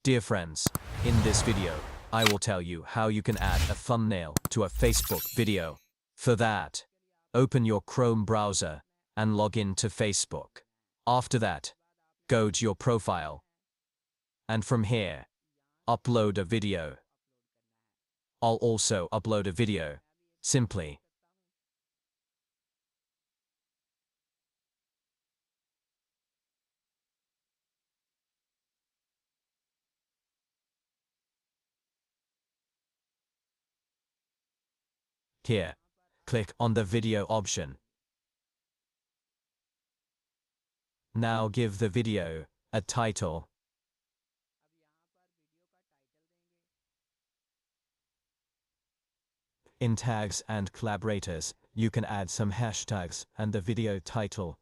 Dear friends, in this video, I will tell you how you can add a thumbnail to a Facebook video. For that, open your Chrome browser and log in to Facebook. After that, go to your profile. And from here, upload a video. I'll also upload a video. Simply. Here, click on the video option. Now give the video a title. In tags and collaborators, you can add some hashtags and the video title.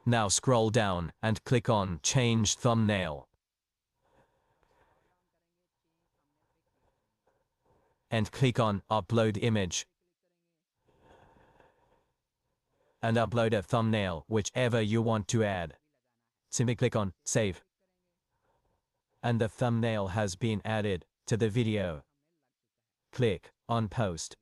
Now scroll down and click on Change Thumbnail. And click on Upload Image. And upload a thumbnail, whichever you want to add. Simply click on Save. And the thumbnail has been added to the video. Click on Post.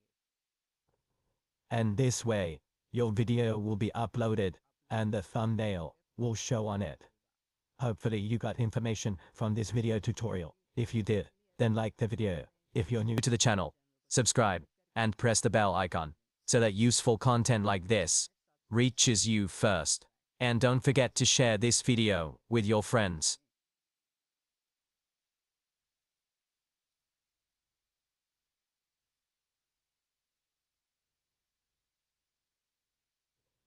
And this way, your video will be uploaded, and the thumbnail will show on it. Hopefully you got information from this video tutorial. If you did, then like the video. If you're new to the channel, subscribe and press the bell icon so that useful content like this reaches you first. And don't forget to share this video with your friends.